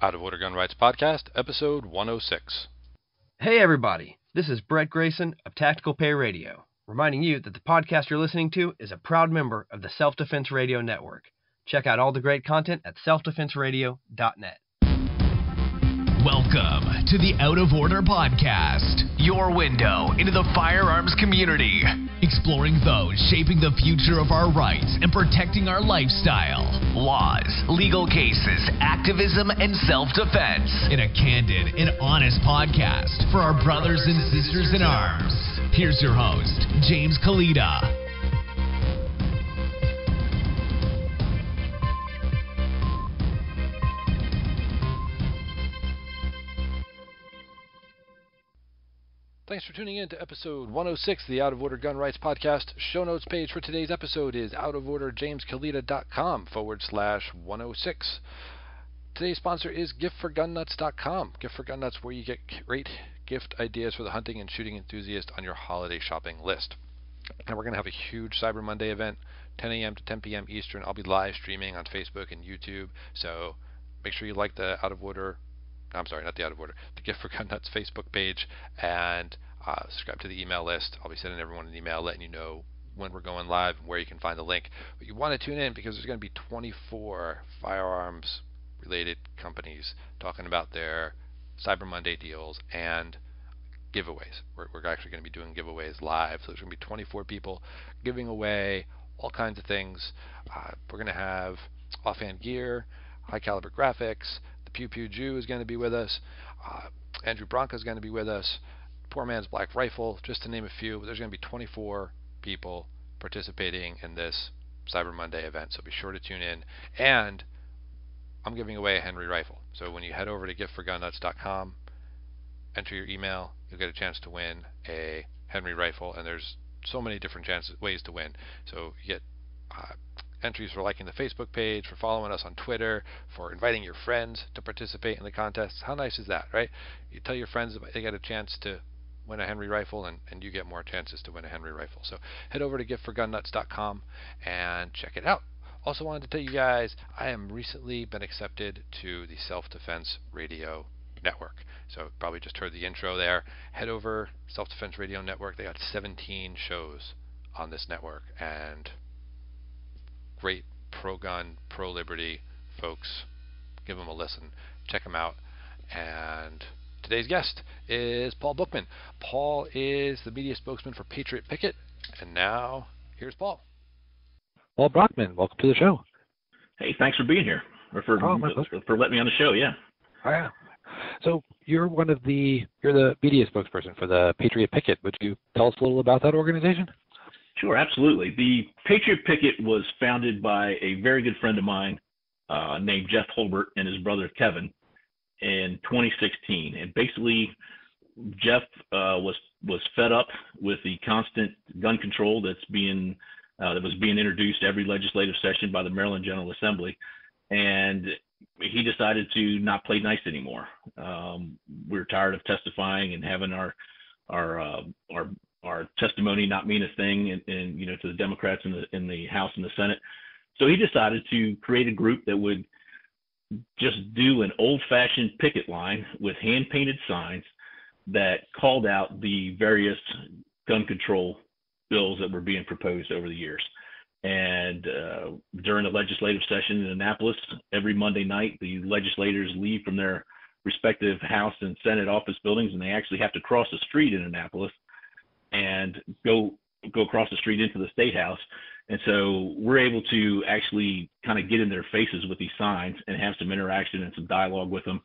Out of Order Gun Rights Podcast, episode 106. Hey everybody, this is Brett Grayson of Tactical Pay Radio, reminding you that the podcast you're listening to is a proud member of the Self-Defense Radio Network. Check out all the great content at selfdefenseradio.net. Welcome to the Out of Order Podcast, your window into the firearms community, exploring those shaping the future of our rights and protecting our lifestyle, laws, legal cases, activism, and self-defense in a candid and honest podcast for our brothers and sisters in arms. Here's your host, James Kalita. Thanks for tuning in to episode 106 of the Out of Order Gun Rights Podcast. Show notes page for today's episode is outoforderjameskalita.com/106. Today's sponsor is giftforgunnuts.com. Gift for Gun Nuts, where you get great gift ideas for the hunting and shooting enthusiast on your holiday shopping list. And we're going to have a huge Cyber Monday event, 10 a.m. to 10 p.m. Eastern. I'll be live streaming on Facebook and YouTube, so make sure you like the Out of Order the Gift for Gun Nuts Facebook page, and subscribe to the email list. I'll be sending everyone an email letting you know when we're going live and where you can find the link. But you want to tune in because there's going to be 24 firearms-related companies talking about their Cyber Monday deals and giveaways. We're actually going to be doing giveaways live, so there's going to be 24 people giving away all kinds of things. We're going to have offhand gear, high-caliber graphics. Pew Pew Jew is going to be with us. Andrew Bronca is going to be with us. Poor Man's Black Rifle, just to name a few. But there's going to be 24 people participating in this Cyber Monday event, so be sure to tune in. And I'm giving away a Henry rifle. So when you head over to giftforgunnuts.com, enter your email, you'll get a chance to win a Henry rifle. And there's so many different ways to win. So you get entries for liking the Facebook page, for following us on Twitter, for inviting your friends to participate in the contests. How nice is that, right? You tell your friends they get a chance to win a Henry rifle, and you get more chances to win a Henry rifle. So head over to giftforgunnuts.com and check it out. Also wanted to tell you guys, I am recently been accepted to the Self-Defense Radio Network. So probably just heard the intro there. Head over, Self-Defense Radio Network. They got 17 shows on this network, and great pro-gun, pro-liberty folks. Give them a listen. Check them out. And today's guest is Paul Brockman. Paul is the media spokesman for Patriot Picket. And now, here's Paul. Paul Brockman, welcome to the show. Hey, thanks for being here. Or for letting me on the show, yeah. Oh, yeah. So you're the media spokesperson for the Patriot Picket. Would you tell us a little about that organization? Sure, absolutely. The Patriot Picket was founded by a very good friend of mine named Jeff Hulbert and his brother Kevin in 2016. And basically, Jeff was fed up with the constant gun control that was being introduced every legislative session by the Maryland General Assembly, and he decided to not play nice anymore. We're tired of testifying and having our testimony not mean a thing, and to the Democrats in the House and the Senate. So he decided to create a group that would just do an old-fashioned picket line with hand-painted signs that called out the various gun control bills that were being proposed over the years. And during the legislative session in Annapolis, every Monday night, the legislators leave from their respective House and Senate office buildings, and they actually have to cross the street in Annapolis and go across the street into the State House. And so we're able to actually kind of get in their faces with these signs and have some interaction and some dialogue with them.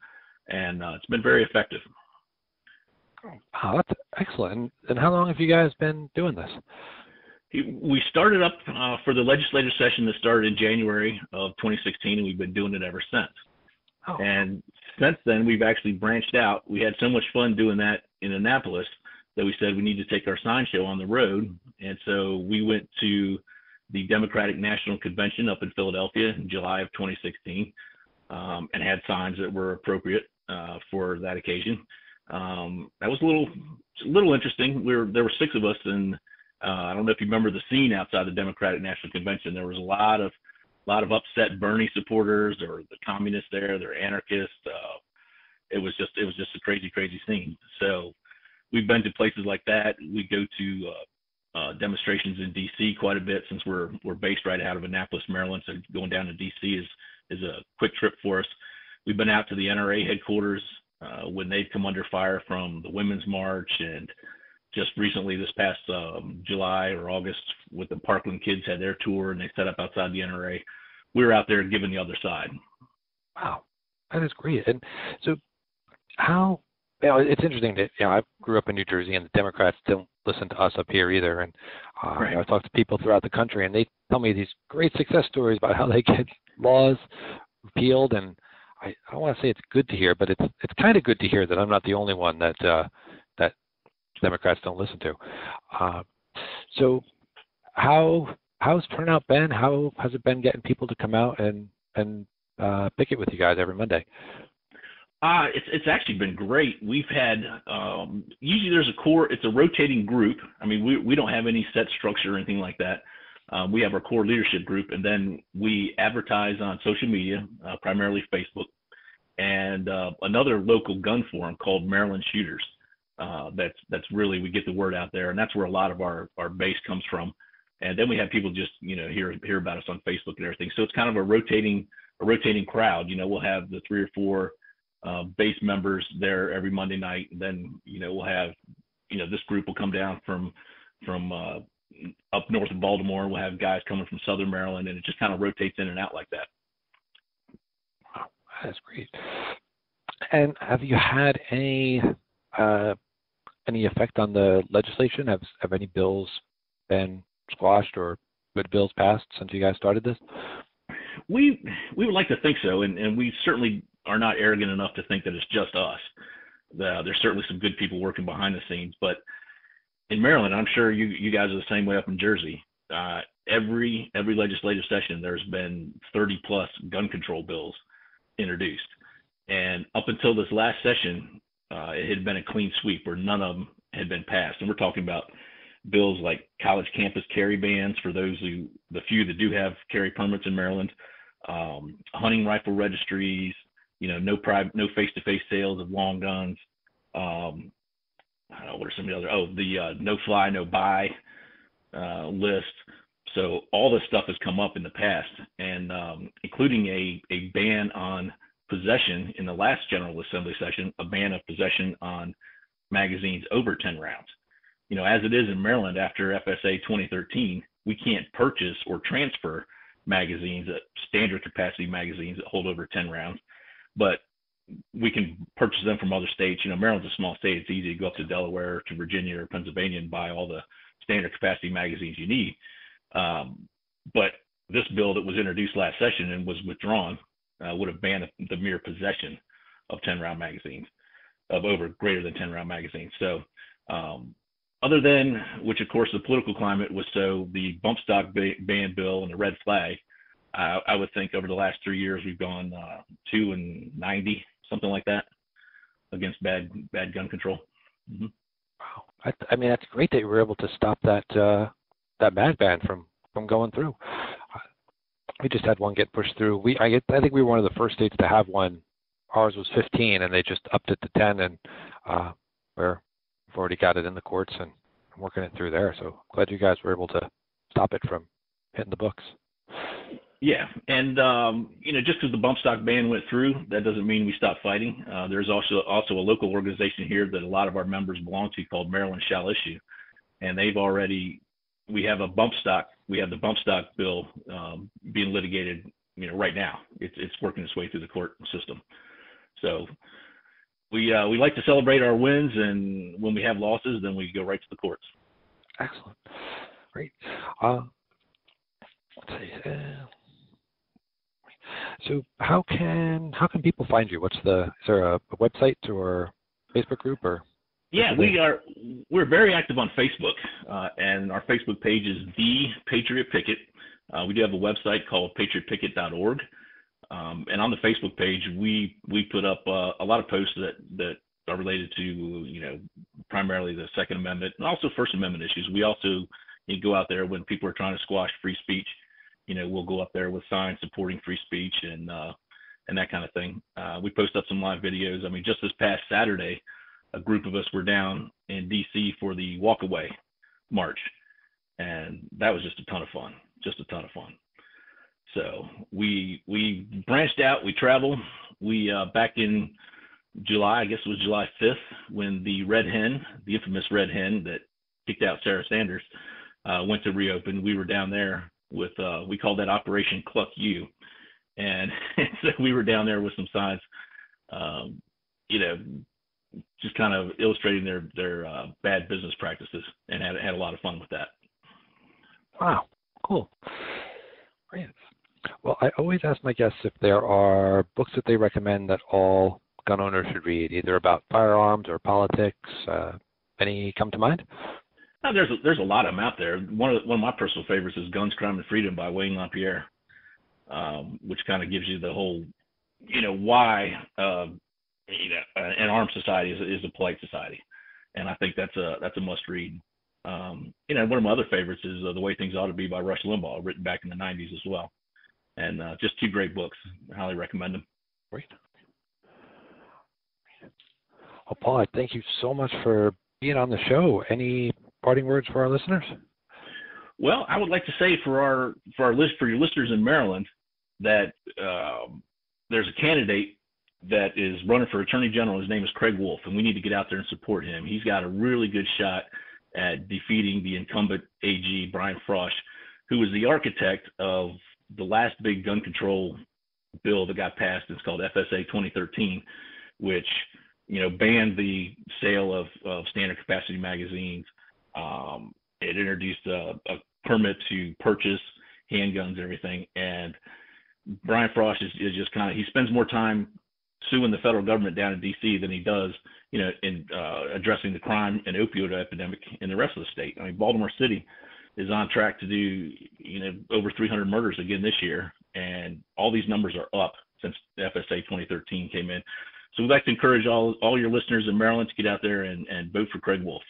And it's been very effective. Oh, that's excellent. And how long have you guys been doing this? We started up for the legislative session that started in January of 2016, and we've been doing it ever since. Oh. And since then, we've actually branched out. We had so much fun doing that in Annapolis that we said we need to take our sign show on the road. And so we went to the Democratic National Convention up in Philadelphia in July of 2016 and had signs that were appropriate for that occasion. That was a little interesting. There were 6 of us, and I don't know if you remember the scene outside the Democratic National Convention. There was a lot of upset Bernie supporters. There were the communists there. There were anarchists, it was just a crazy scene. So we've been to places like that. We go to demonstrations in D.C. quite a bit since we're based right out of Annapolis, Maryland. So going down to D.C. is a quick trip for us. We've been out to the NRA headquarters when they've come under fire from the Women's March, and just recently this past July or August with the Parkland kids had their tour and they set up outside the NRA. We were out there giving the other side. Wow, that is great. And so how, it's interesting that, I grew up in New Jersey and the Democrats don't listen to us up here either. And Right. I talk to people throughout the country and they tell me these great success stories about how they get laws repealed. And I don't want to say it's good to hear, but it's kind of good to hear that I'm not the only one that Democrats don't listen to. So how's turnout been? How has it been getting people to come out and picket with you guys every Monday? It's actually been great. We've had usually there's a core. It's a rotating group. I mean, we don't have any set structure or anything like that. We have our core leadership group, and then we advertise on social media, primarily Facebook, and another local gun forum called Maryland Shooters. That's really, we get the word out there, and that's where a lot of our base comes from. And then we have people just hear about us on Facebook and everything. So it's kind of a rotating crowd. We'll have the 3 or 4 base members there every Monday night. And then we'll have this group will come down from up north of Baltimore. We'll have guys coming from Southern Maryland, and it just kind of rotates in and out like that. Wow, that's great. And have you had any effect on the legislation? Have any bills been squashed or good bills passed since you guys started this? We would like to think so, and we certainly are not arrogant enough to think that it's just us. There's certainly some good people working behind the scenes, but in Maryland, I'm sure you guys are the same way up in Jersey. Every legislative session, there's been 30 plus gun control bills introduced, and up until this last session, it had been a clean sweep where none of them had been passed. And we're talking about bills like college campus carry bans for the few that do have carry permits in Maryland, hunting rifle registries, no face-to-face sales of long guns. I don't know, what are some of the other? The no fly, no buy list. So all this stuff has come up in the past, and including a ban on possession in the last General Assembly session, a ban of possession on magazines over 10 rounds. As it is in Maryland after FSA 2013, we can't purchase or transfer magazines, standard capacity magazines that hold over 10 rounds, but we can purchase them from other states. Maryland's a small state. It's easy to go up to Delaware, to Virginia, or Pennsylvania and buy all the standard capacity magazines you need. But this bill that was introduced last session and was withdrawn would have banned the mere possession of 10-round magazines, of over greater than 10-round magazines. So other than, which of course the political climate was so, the bump stock ban bill and the red flag, I would think over the last 3 years we've gone 2 and 90, something like that, against bad gun control. Mm-hmm. Wow, I mean, that's great that you were able to stop that mag ban from going through. We just had one get pushed through. I think we were one of the first states to have one. Ours was 15, and they just upped it to 10, and we've already got it in the courts and working it through there. So glad you guys were able to stop it from hitting the books. Yeah, and just because the bump stock ban went through, that doesn't mean we stopped fighting. There's also a local organization here that a lot of our members belong to called Maryland Shall Issue, and we have the bump stock bill being litigated, right now. It's working its way through the court system. So we like to celebrate our wins, and when we have losses, then we go right to the courts. Excellent, great. Let's see. So how can people find you? Is there a website or Facebook group or? Yeah, we're very active on Facebook, and our Facebook page is The Patriot Picket. We do have a website called patriotpicket.org, and on the Facebook page we put up a lot of posts that are related to primarily the Second Amendment and also First Amendment issues. We also go out there when people are trying to squash free speech. We'll go up there with signs supporting free speech, and and that kind of thing. We post up some live videos. I mean, just this past Saturday, a group of us were down in D.C. for the Walkaway March, and that was just a ton of fun. So we branched out. We traveled. We back in July, I guess it was July 5th, when the Red Hen, the infamous Red Hen that kicked out Sarah Sanders, went to reopen. We were down there with we called that Operation Cluck You, and so we were down there with some signs, just kind of illustrating their bad business practices, and had a lot of fun with that. Wow, cool. Great. Well, I always ask my guests if there are books that they recommend that all gun owners should read, either about firearms or politics. Any come to mind? There's a lot of them out there. One of my personal favorites is Guns, Crime, and Freedom by Wayne LaPierre, which kind of gives you the whole, why an armed society is a polite society, and I think that's a must read. One of my other favorites is The Way Things Ought to Be by Rush Limbaugh, written back in the 90s as well, and just two great books. I highly recommend them. Great. Well, Paul, I thank you so much for being on the show. Any parting words for our listeners? Well, I would like to say for your listeners in Maryland that there's a candidate that is running for Attorney General. His name is Craig Wolf, and we need to get out there and support him. He's got a really good shot at defeating the incumbent AG, Brian Frosch, who was the architect of the last big gun control bill that got passed. It's called FSA 2013, which banned the sale of standard capacity magazines. It introduced a permit to purchase handguns and everything. And Brian Frosch is just he spends more time suing the federal government down in D.C. than he does, in addressing the crime and opioid epidemic in the rest of the state. I mean, Baltimore City is on track to do, over 300 murders again this year. And all these numbers are up since FSA 2013 came in. So we'd like to encourage all your listeners in Maryland to get out there and vote for Craig Wolf.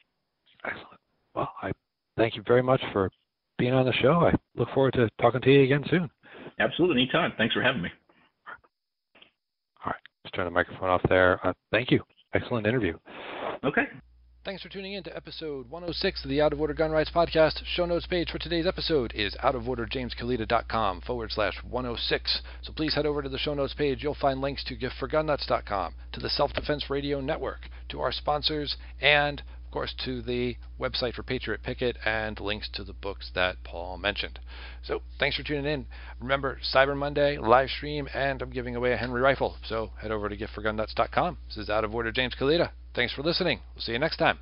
Excellent. Well, I thank you very much for being on the show. I look forward to talking to you again soon. Absolutely. Anytime. Thanks for having me. All right. Let's turn the microphone off there. Thank you. Excellent interview. Okay. Thanks for tuning in to episode 106 of the Out of Order Gun Rights Podcast. Show notes page for today's episode is outoforderjameskalita.com/106. So please head over to the show notes page. You'll find links to giftforgunnuts.com, to the Self-Defense Radio Network, to our sponsors, and, of course, to the website for Patriot Picket, and links to the books that Paul mentioned. So thanks for tuning in. Remember, Cyber Monday, live stream, and I'm giving away a Henry rifle. So head over to giftforgunnuts.com. This is Out of Order James Kalita. Thanks for listening. We'll see you next time.